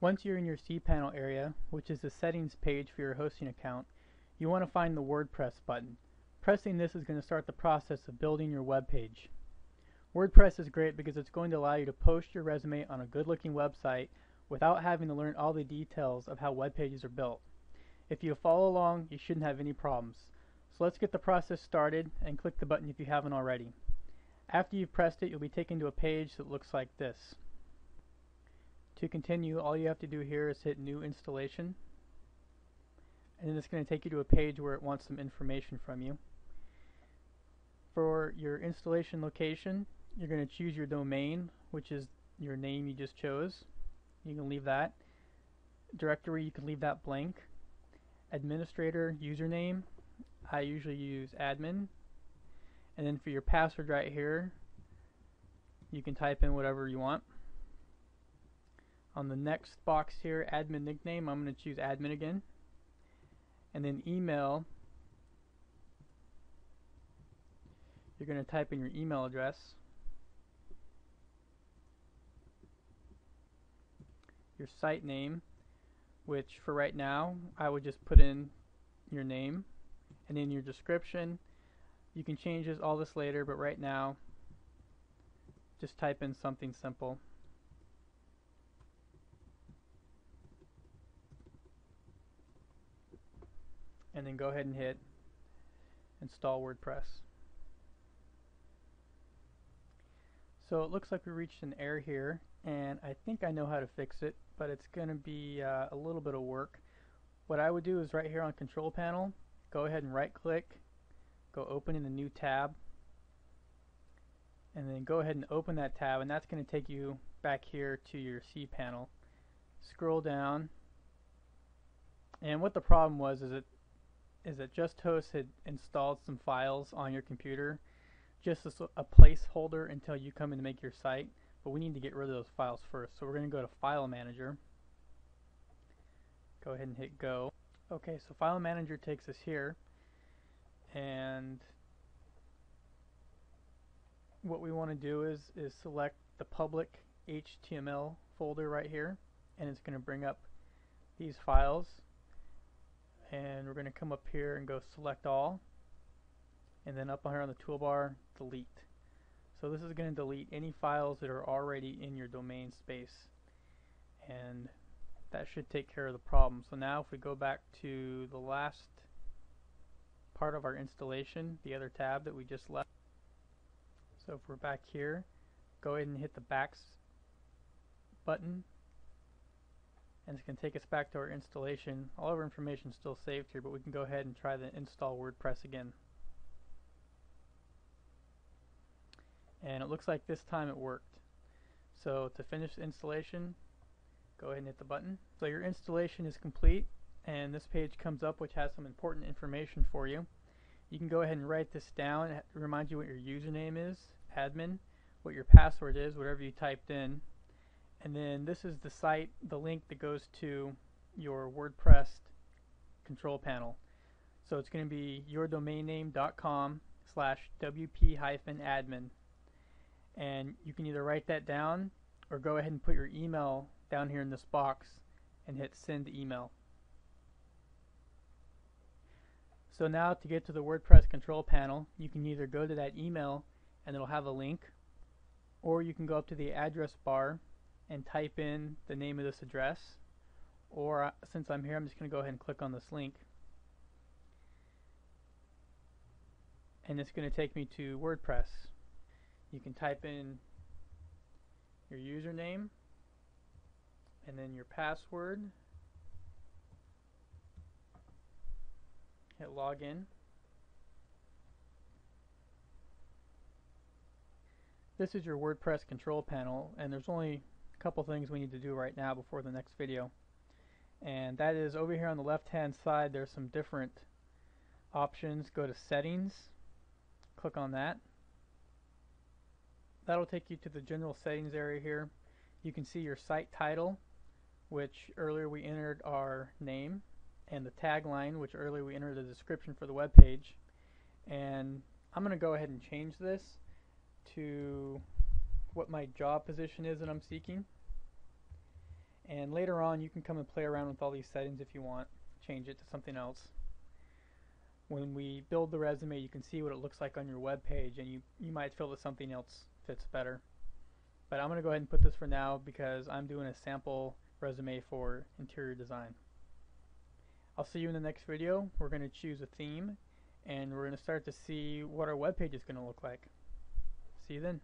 Once you're in your cPanel area, which is the settings page for your hosting account, you want to find the WordPress button. Pressing this is going to start the process of building your web page. WordPress is great because it's going to allow you to post your resume on a good-looking website without having to learn all the details of how web pages are built. If you follow along, you shouldn't have any problems. So let's get the process started and click the button if you haven't already. After you've pressed it, you'll be taken to a page that looks like this. To continue, all you have to do here is hit New Installation, and then it's going to take you to a page where it wants some information from you. For your installation location, you're going to choose your domain, which is your name you just chose. You can leave that. Directory, you can leave that blank. Administrator username, I usually use admin. And then for your password right here, you can type in whatever you want. On the next box here, admin nickname, I'm going to choose admin again. And then email, you're going to type in your email address. Your site name, which for right now, I would just put in your name. And then your description, you can change all this later, but right now, just type in something simple. And then go ahead and hit Install WordPress. So it looks like we reached an error here, and I think I know how to fix it, but it's going to be a little bit of work. What I would do is right here on Control Panel, go ahead and right click, go open in a new tab, and then go ahead and open that tab, and that's going to take you back here to your cPanel. Scroll down, and what the problem was is that JustHost had installed some files on your computer just as a placeholder until you come in to make your site, but we need to get rid of those files first. So we're going to go to File Manager, go ahead and hit Go. Okay, so File Manager takes us here, and what we want to do is select the public HTML folder right here, and it's going to bring up these files. And we're going to come up here and go select all, and then up here on the toolbar, delete. So this is going to delete any files that are already in your domain space, and that should take care of the problem. So now if we go back to the last part of our installation, the other tab that we just left. So if we're back here, go ahead and hit the back button, and it's going to take us back to our installation. All of our information is still saved here, but we can go ahead and try to install WordPress again. And it looks like this time it worked. So to finish the installation, go ahead and hit the button. So your installation is complete, and this page comes up which has some important information for you. You can go ahead and write this down. It reminds you what your username is, admin, what your password is, whatever you typed in. And then this is the site, the link that goes to your WordPress control panel. So it's going to be yourdomainname.com/wp-admin. And you can either write that down or go ahead and put your email down here in this box and hit send email. So now to get to the WordPress control panel, you can either go to that email and it'll have a link, or you can go up to the address bar and type in the name of this address, or since I'm here, I'm just going to go ahead and click on this link, and it's going to take me to WordPress. You can type in your username and then your password, hit login. This is your WordPress control panel, and there's only couple things we need to do right now before the next video, and that is over here on the left hand side there's some different options. Go to settings, click on that. That'll take you to the general settings area here. You can see your site title, which earlier we entered our name, and the tagline, which earlier we entered the description for the web page. And I'm going to go ahead and change this to what my job position is that I'm seeking. And later on you can come and play around with all these settings if you want, change it to something else. When we build the resume, you can see what it looks like on your web page, and you might feel that something else fits better. But I'm going to go ahead and put this for now because I'm doing a sample resume for interior design. I'll see you in the next video. We're going to choose a theme, and we're going to start to see what our web page is going to look like. See you then.